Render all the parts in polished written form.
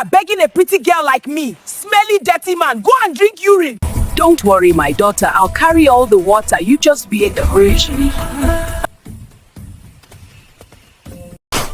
here begging a pretty girl like me. Smelly, dirty man. Go and drink urine. Don't worry, my daughter. I'll carry all the water. You just be a virgin.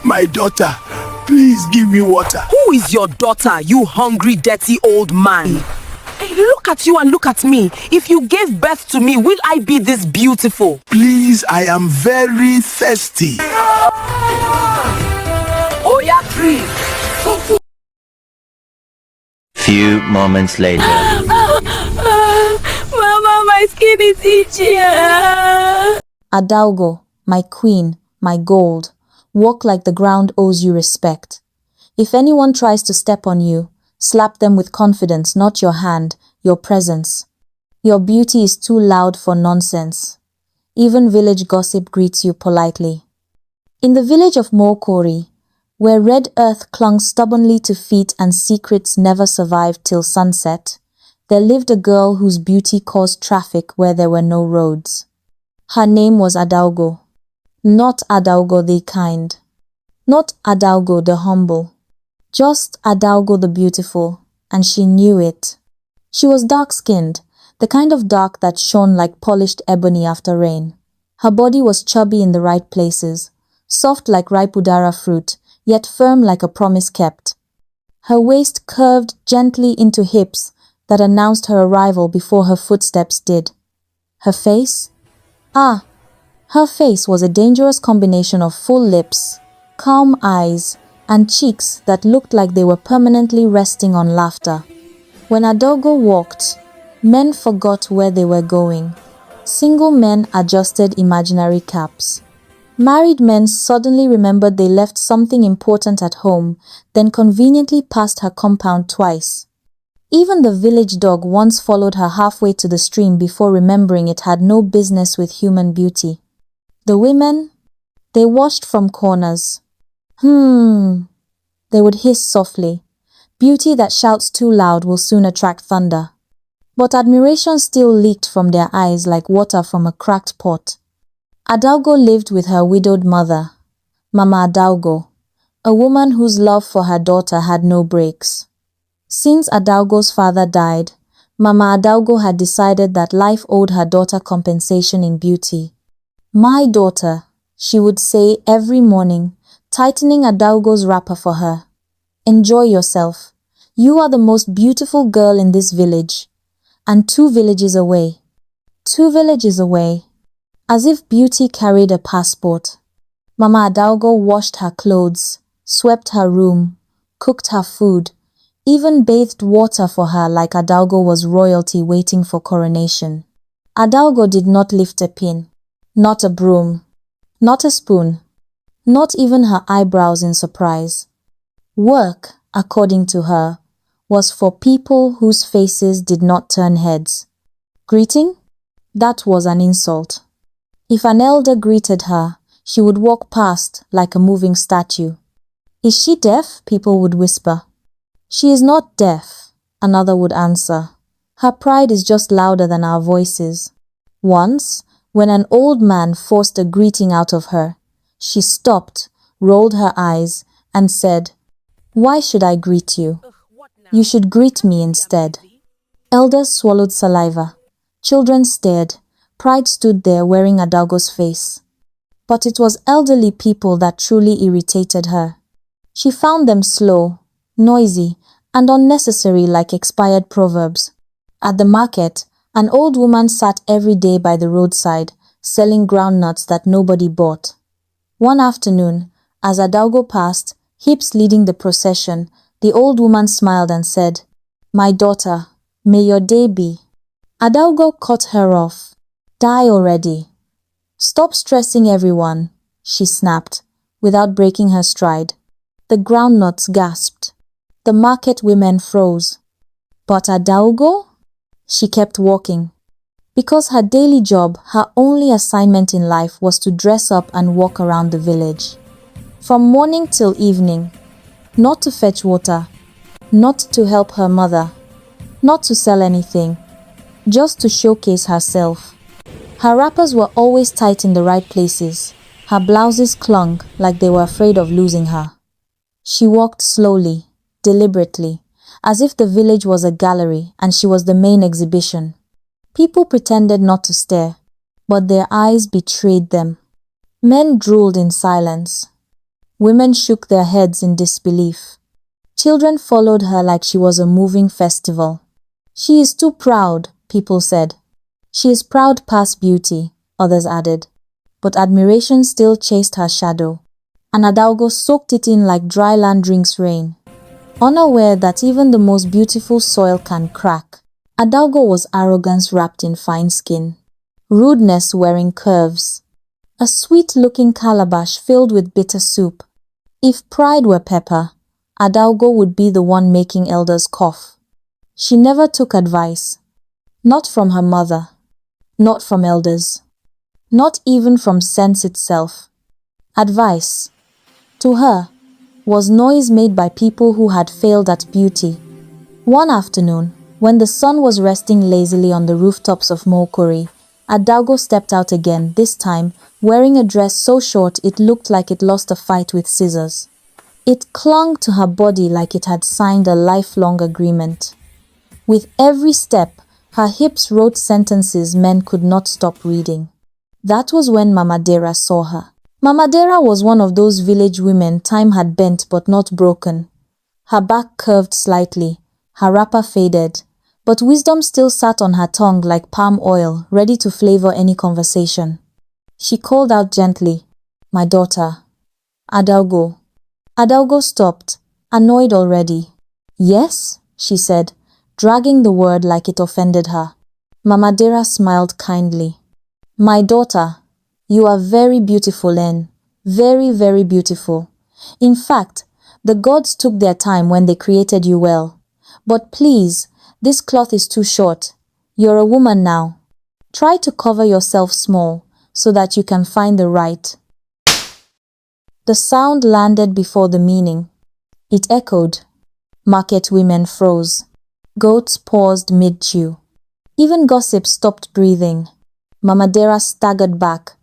My daughter, please give me water. Who is your daughter, you hungry, dirty old man? Hey, look at you and look at me. If you gave birth to me, will I be this beautiful? Please, I am very thirsty. Oh, yeah, drink. Few moments later. Mama, my skin is itchy. Adaugo, my queen, my gold, walk like the ground owes you respect. If anyone tries to step on you, slap them with confidence, not your hand, your presence. Your beauty is too loud for nonsense. Even village gossip greets you politely. In the village of Mokori, where red earth clung stubbornly to feet and secrets never survived till sunset, there lived a girl whose beauty caused traffic where there were no roads. Her name was Adaugo. Not Adaugo the kind. Not Adaugo the humble. Just Adaugo the beautiful, and she knew it. She was dark-skinned, the kind of dark that shone like polished ebony after rain. Her body was chubby in the right places, soft like ripe udara fruit, yet firm like a promise kept. Her waist curved gently into hips that announced her arrival before her footsteps did. Her face? Her face was a dangerous combination of full lips, calm eyes, and cheeks that looked like they were permanently resting on laughter. When Adaugo walked, men forgot where they were going. Single men adjusted imaginary caps. Married men suddenly remembered they left something important at home, then conveniently passed her compound twice. Even the village dog once followed her halfway to the stream before remembering it had no business with human beauty. The women, they watched from corners. They would hiss softly. Beauty that shouts too loud will soon attract thunder. But admiration still leaked from their eyes like water from a cracked pot. Adaugo lived with her widowed mother, Mama Adaugo, a woman whose love for her daughter had no brakes. Since Adaugo's father died, Mama Adaugo had decided that life owed her daughter compensation in beauty. "My daughter," she would say every morning, tightening Adaugo's wrapper for her. "Enjoy yourself. You are the most beautiful girl in this village." And 2 villages away. 2 villages away. As if beauty carried a passport. Mama Adaugo washed her clothes, swept her room, cooked her food, even bathed water for her like Adaugo was royalty waiting for coronation. Adaugo did not lift a pin. Not a broom, not a spoon, not even her eyebrows in surprise. Work, according to her, was for people whose faces did not turn heads. Greeting? That was an insult. If an elder greeted her, she would walk past like a moving statue. "Is she deaf?" people would whisper. "She is not deaf," another would answer. "Her pride is just louder than our voices." Once, when an old man forced a greeting out of her, she stopped, rolled her eyes, and said, "Why should I greet you? You should greet me instead." Elders swallowed saliva. Children stared. Pride stood there wearing Adaugo's face. But it was elderly people that truly irritated her. She found them slow, noisy, and unnecessary like expired proverbs. At the market, an old woman sat every day by the roadside, selling groundnuts that nobody bought. One afternoon, as Adaugo passed, hips leading the procession, the old woman smiled and said, "My daughter, may your day be." Adaugo cut her off. "Die already. Stop stressing everyone," she snapped, without breaking her stride. The groundnuts gasped. The market women froze. But Adaugo? She kept walking. Because her daily job, her only assignment in life was to dress up and walk around the village. From morning till evening. Not to fetch water. Not to help her mother. Not to sell anything. Just to showcase herself. Her wrappers were always tight in the right places. Her blouses clung like they were afraid of losing her. She walked slowly, deliberately, as if the village was a gallery and she was the main exhibition. People pretended not to stare, but their eyes betrayed them. Men drooled in silence. Women shook their heads in disbelief. Children followed her like she was a moving festival. She is too proud, people said. She is proud past beauty, others added. But admiration still chased her shadow, and Adaugo soaked it in like dry land drinks rain. Unaware that even the most beautiful soil can crack, Adaugo was arrogance wrapped in fine skin, rudeness wearing curves, a sweet-looking calabash filled with bitter soup. If pride were pepper, Adaugo would be the one making elders cough. She never took advice, not from her mother, not from elders, not even from sense itself. Advice, to her, was noise made by people who had failed at beauty. One afternoon, when the sun was resting lazily on the rooftops of Mokori, Adaugo stepped out again, this time wearing a dress so short it looked like it lost a fight with scissors. It clung to her body like it had signed a lifelong agreement. With every step, her hips wrote sentences men could not stop reading. That was when Mama Dera saw her. Mama Dera was one of those village women time had bent but not broken. Her back curved slightly, her wrapper faded, but wisdom still sat on her tongue like palm oil, ready to flavor any conversation. She called out gently, "My daughter, Adaugo." Adaugo stopped, annoyed already. "Yes?" she said, dragging the word like it offended her. Mama Dera smiled kindly. "My daughter, you are very beautiful, very, very beautiful. In fact, the gods took their time when they created you well. But please, this cloth is too short. You're a woman now. Try to cover yourself small so that you can find the right." The sound landed before the meaning. It echoed. Market women froze. Goats paused mid-chew. Even gossip stopped breathing. Mama Dera staggered back,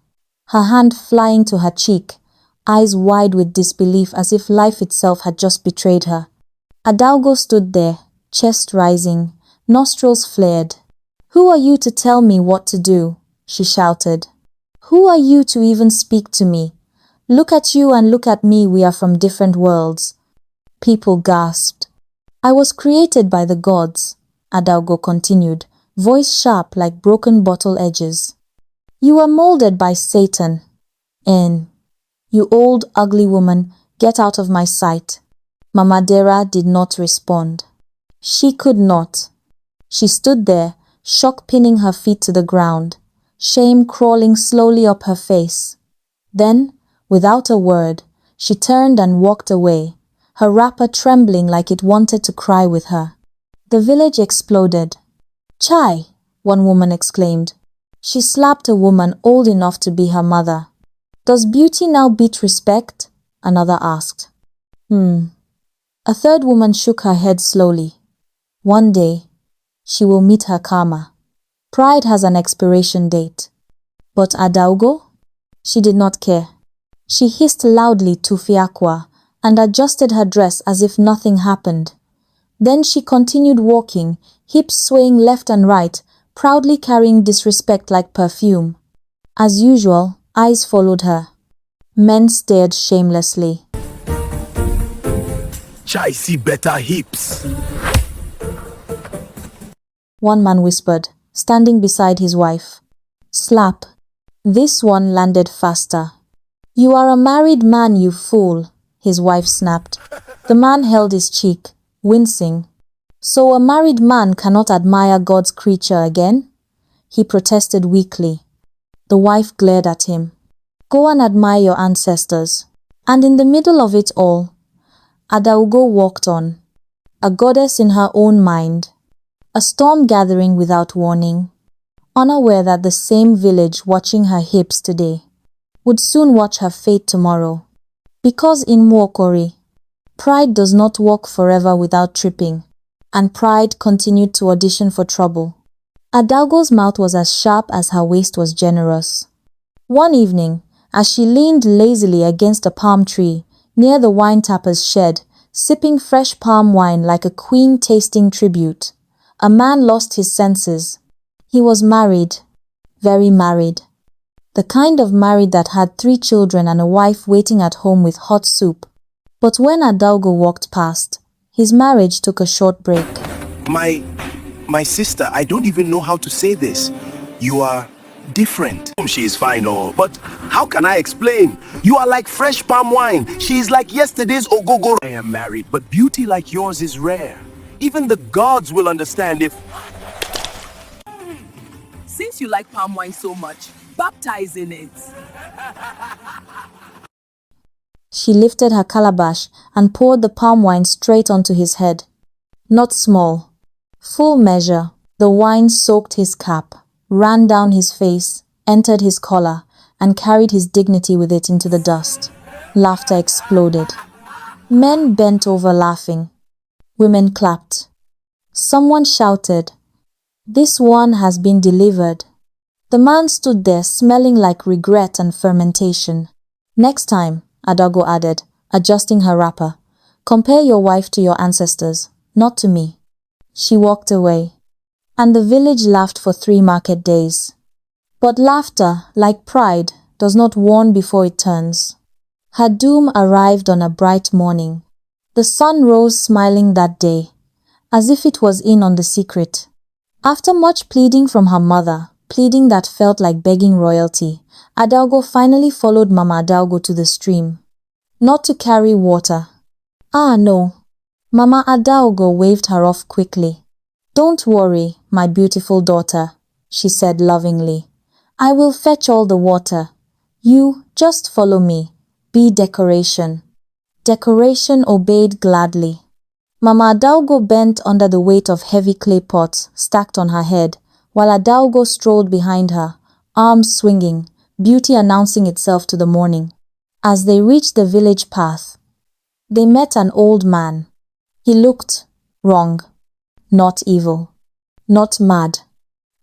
her hand flying to her cheek, eyes wide with disbelief as if life itself had just betrayed her. Adaugo stood there, chest rising, nostrils flared. "Who are you to tell me what to do?" she shouted. "Who are you to even speak to me? Look at you and look at me, we are from different worlds." People gasped. "I was created by the gods," Adaugo continued, voice sharp like broken bottle edges. "You were molded by Satan. And, you old ugly woman, get out of my sight." Mama Dera did not respond. She could not. She stood there, shock pinning her feet to the ground, shame crawling slowly up her face. Then, without a word, she turned and walked away, her wrapper trembling like it wanted to cry with her. The village exploded. "Chai!" one woman exclaimed. She slapped a woman old enough to be her mother. "Does beauty now beat respect?" another asked. A third woman shook her head slowly. One day, she will meet her karma. Pride has an expiration date. But Adaugo? She did not care. She hissed loudly to Fiakwa and adjusted her dress as if nothing happened. Then she continued walking, hips swaying left and right, proudly carrying disrespect like perfume. As usual, eyes followed her. Men stared shamelessly. "Chai see better hips." One man whispered, standing beside his wife. Slap. This one landed faster. "You are a married man, you fool," his wife snapped. The man held his cheek, wincing. "So a married man cannot admire God's creature again?" He protested weakly. The wife glared at him. "Go and admire your ancestors." And in the middle of it all, Adaugo walked on, a goddess in her own mind, a storm gathering without warning, unaware that the same village watching her hips today would soon watch her fate tomorrow. Because in Mwokori, pride does not walk forever without tripping, and pride continued to audition for trouble. Adaugo's mouth was as sharp as her waist was generous. One evening, as she leaned lazily against a palm tree near the wine tapper's shed, sipping fresh palm wine like a queen tasting tribute. A man lost his senses. He was married, very married. The kind of married that had 3 children and a wife waiting at home with hot soup. But when Adaugo walked past, his marriage took a short break. My sister, I don't even know how to say this. You are different. She is fine, but how can I explain? You are like fresh palm wine. She is like yesterday's ogogo. I am married, but beauty like yours is rare. Even the gods will understand if... Since you like palm wine so much, baptize in it. She lifted her calabash and poured the palm wine straight onto his head. Not small. Full measure. The wine soaked his cap, ran down his face, entered his collar, and carried his dignity with it into the dust. Laughter exploded. Men bent over laughing. Women clapped. Someone shouted, "This one has been delivered." The man stood there smelling like regret and fermentation. "Next time," Adaugo added, adjusting her wrapper, "compare your wife to your ancestors, not to me." She walked away, and the village laughed for 3 market days. But laughter, like pride, does not warn before it turns. Her doom arrived on a bright morning. The sun rose smiling that day, as if it was in on the secret. After much pleading from her mother, pleading that felt like begging royalty, Adaugo finally followed Mama Adaugo to the stream. Not to carry water. Ah, no. Mama Adaugo waved her off quickly. "Don't worry, my beautiful daughter," she said lovingly. "I will fetch all the water. You just follow me. Be decoration." Decoration obeyed gladly. Mama Adaugo bent under the weight of heavy clay pots stacked on her head, while Adaugo strolled behind her, arms swinging, beauty announcing itself to the morning. As they reached the village path, they met an old man. He looked wrong, not evil, not mad,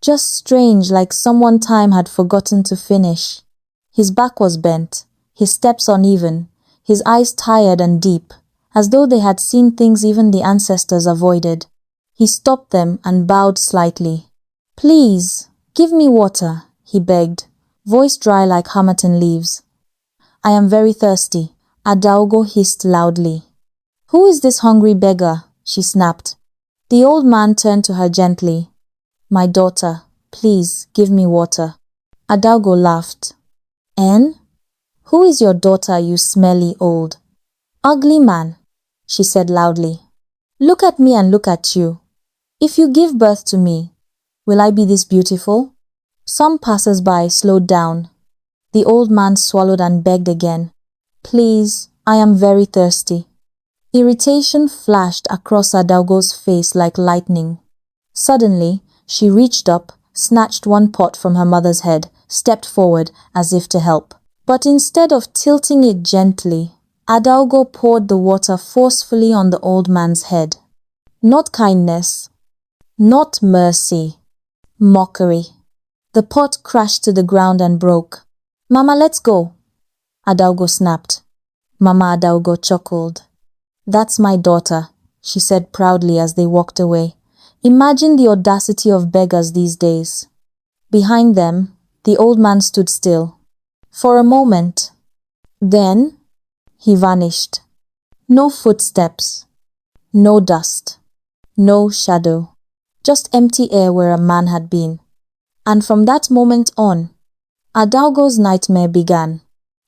just strange, like someone time had forgotten to finish. His back was bent, his steps uneven, his eyes tired and deep, as though they had seen things even the ancestors avoided. He stopped them and bowed slightly. "Please, give me water," he begged, voice dry like harmattan leaves. "I am very thirsty," Adaugo hissed loudly. "Who is this hungry beggar?" she snapped. The old man turned to her gently. "My daughter, please give me water." Adaugo laughed. "En? Who is your daughter, you smelly old ugly man?" she said loudly. "Look at me and look at you. If you give birth to me, will I be this beautiful?" Some passers-by slowed down. The old man swallowed and begged again. "Please, I am very thirsty." Irritation flashed across Adaugo's face like lightning. Suddenly, she reached up, snatched one pot from her mother's head, stepped forward as if to help. But instead of tilting it gently, Adaugo poured the water forcefully on the old man's head. Not kindness, not mercy, mockery. The pot crashed to the ground and broke. "Mama, let's go," Adaugo snapped. Mama Adaugo chuckled. "That's my daughter," she said proudly as they walked away. Imagine the audacity of beggars these days. Behind them, the old man stood still. For a moment. Then, he vanished. No footsteps. No dust. No shadow. Just empty air where a man had been. And from that moment on, Adaugo's nightmare began.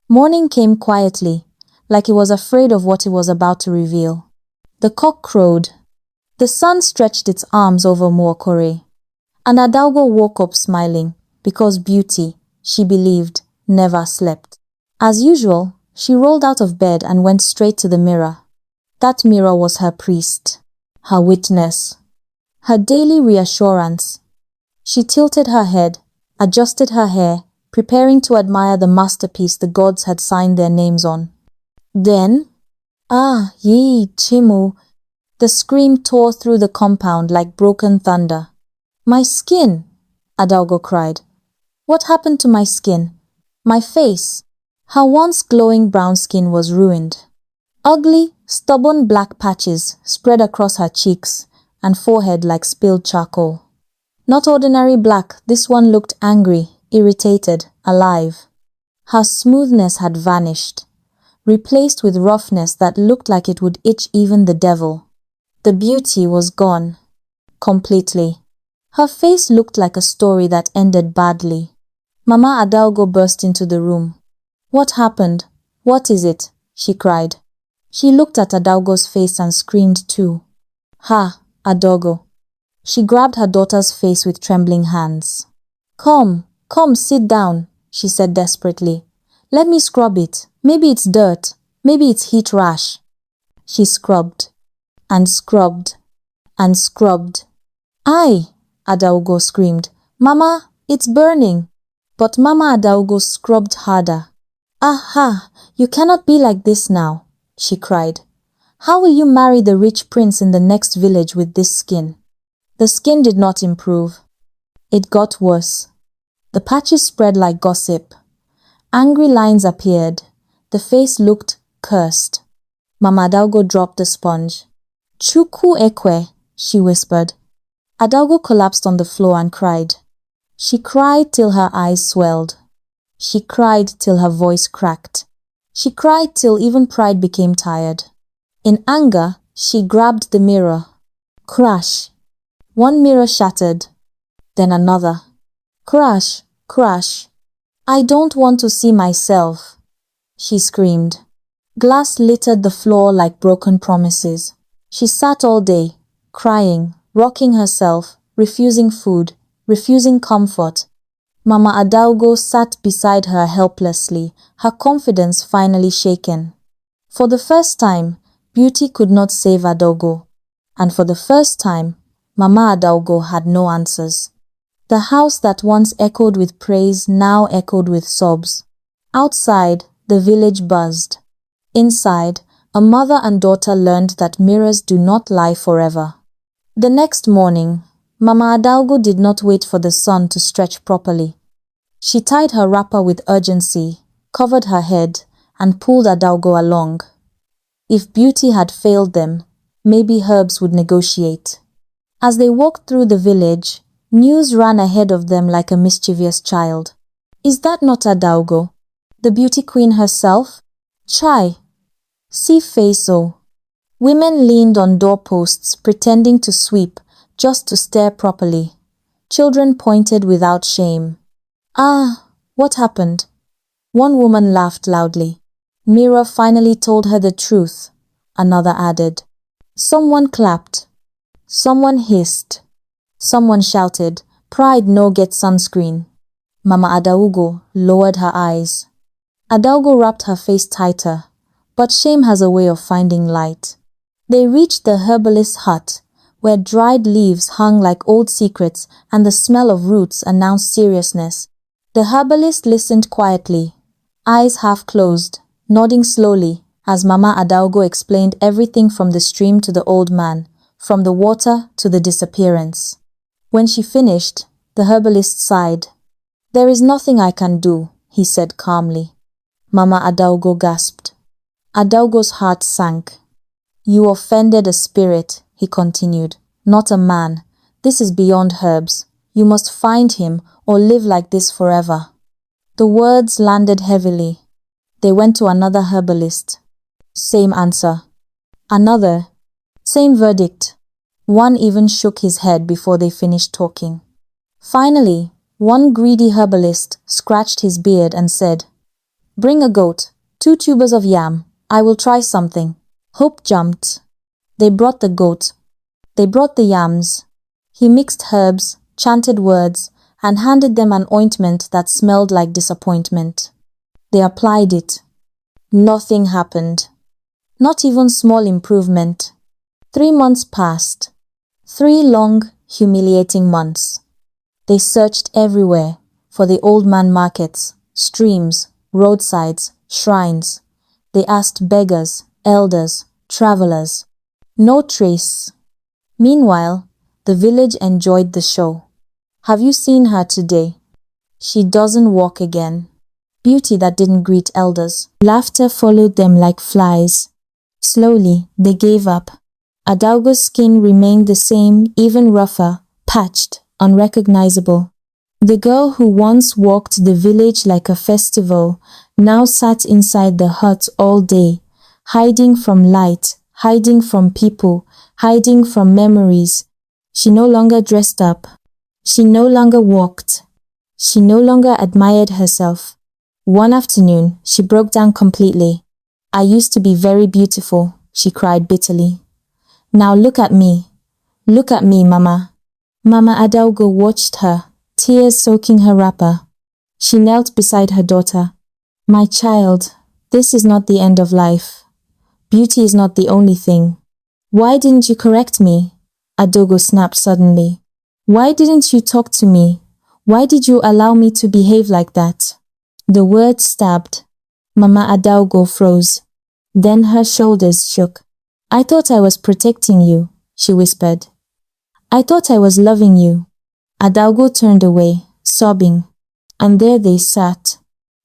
Morning came quietly, like he was afraid of what he was about to reveal. The cock crowed. The sun stretched its arms over Muokore. And Adaugo woke up smiling, because beauty, she believed, never slept. As usual, she rolled out of bed and went straight to the mirror. That mirror was her priest, her witness, her daily reassurance. She tilted her head, adjusted her hair, preparing to admire the masterpiece the gods had signed their names on. Then, "Ah, ye, Chimu!" The scream tore through the compound like broken thunder. "My skin!" Adaugo cried. "What happened to my skin? My face?" Her once glowing brown skin was ruined. Ugly, Stubborn black patches spread across her cheeks and forehead like spilled charcoal. Not ordinary black, this one looked angry, irritated, alive. Her smoothness had vanished, replaced with roughness that looked like it would itch even the devil. The beauty was gone, completely. Her face looked like a story that ended badly. Mama Adaugo burst into the room. "What happened? What is it?" she cried. She looked at Adaugo's face and screamed too. "Ha, Adaugo." She grabbed her daughter's face with trembling hands. Come, sit down," she said desperately. "Let me scrub it. Maybe it's dirt. Maybe it's heat rash." She scrubbed and scrubbed and scrubbed. "Aye," Adaugo screamed. "Mama, it's burning." But Mama Adaugo scrubbed harder. "Aha, you cannot be like this now," she cried. "How will you marry the rich prince in the next village with this skin?" The skin did not improve. It got worse. The patches spread like gossip. Angry lines appeared. The face looked cursed. Mama Adaugo dropped the sponge. "Chukwu ekwe," she whispered. Adaugo collapsed on the floor and cried. She cried till her eyes swelled. She cried till her voice cracked. She cried till even pride became tired. In anger, she grabbed the mirror. Crash! One mirror shattered, then another. Crash! Crash! "I don't want to see myself," she screamed. Glass littered the floor like broken promises. She sat all day, crying, rocking herself, refusing food, refusing comfort. Mama Adaugo sat beside her helplessly, her confidence finally shaken. For the first time, beauty could not save Adaugo. And for the first time, Mama Adaugo had no answers. The house that once echoed with praise now echoed with sobs. Outside, the village buzzed. Inside, a mother and daughter learned that mirrors do not lie forever. The next morning, Mama Adaugo did not wait for the sun to stretch properly. She tied her wrapper with urgency, covered her head, and pulled Adaugo along. If beauty had failed them, maybe herbs would negotiate. As they walked through the village, news ran ahead of them like a mischievous child. "Is that not Adaugo? The beauty queen herself? Chai! See Feiso." Women leaned on doorposts, pretending to sweep, just to stare properly. Children pointed without shame. "Ah, what happened?" One woman laughed loudly. "Mirror finally told her the truth," another added. Someone clapped. Someone hissed. Someone shouted, "Pride no get sunscreen." Mama Adaugo lowered her eyes. Adaugo wrapped her face tighter, but shame has a way of finding light. They reached the herbalist's hut, where dried leaves hung like old secrets and the smell of roots announced seriousness. The herbalist listened quietly, eyes half closed, nodding slowly as Mama Adaugo explained everything from the stream to the old man, from the water to the disappearance. When she finished, the herbalist sighed. "There is nothing I can do," he said calmly. Mama Adaugo gasped. Adaugo's heart sank. "You offended a spirit," he continued, "not a man. This is beyond herbs. You must find him or live like this forever." The words landed heavily. They went to another herbalist. Same answer. Another. Same verdict. One even shook his head before they finished talking. Finally, one greedy herbalist scratched his beard and said, "Bring a goat, 2 tubers of yam. I will try something." Hope jumped. They brought the goat. They brought the yams. He mixed herbs, chanted words, and handed them an ointment that smelled like disappointment. They applied it. Nothing happened. Not even small improvement. 3 months passed. 3 long, humiliating months. They searched everywhere, for the old man markets, streams, roadsides, shrines. They asked beggars, elders, travelers. No trace. Meanwhile, the village enjoyed the show. Have you seen her today? She doesn't walk again. Beauty that didn't greet elders. Laughter followed them like flies. Slowly, they gave up. Adaugo's skin remained the same, even rougher, patched, unrecognizable. The girl who once walked the village like a festival now sat inside the hut all day, hiding from light, hiding from people, hiding from memories. She no longer dressed up. She no longer walked. She no longer admired herself. One afternoon, she broke down completely. "I used to be very beautiful," she cried bitterly. "Now look at me. Look at me, Mama." Mama Adaugo watched her, tears soaking her wrapper. She knelt beside her daughter. "My child, this is not the end of life. Beauty is not the only thing." "Why didn't you correct me?" Adaugo snapped suddenly. "Why didn't you talk to me? Why did you allow me to behave like that?" The word stabbed. Mama Adaugo froze. Then her shoulders shook. "I thought I was protecting you," she whispered. "I thought I was loving you." Adaugo turned away, sobbing. And there they sat.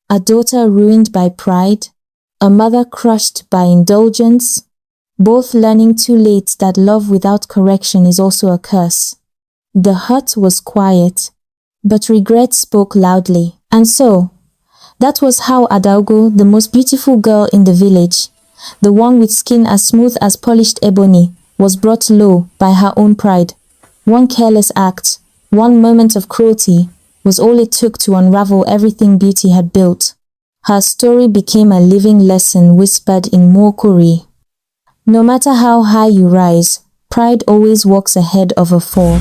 A daughter ruined by pride, a mother crushed by indulgence, both learning too late that love without correction is also a curse. The hut was quiet, but regret spoke loudly. And so, that was how Adaugo, the most beautiful girl in the village, the one with skin as smooth as polished ebony, was brought low by her own pride. One careless act, one moment of cruelty, was all it took to unravel everything beauty had built. Her story became a living lesson whispered in mockery. No matter how high you rise, pride always walks ahead of a fall.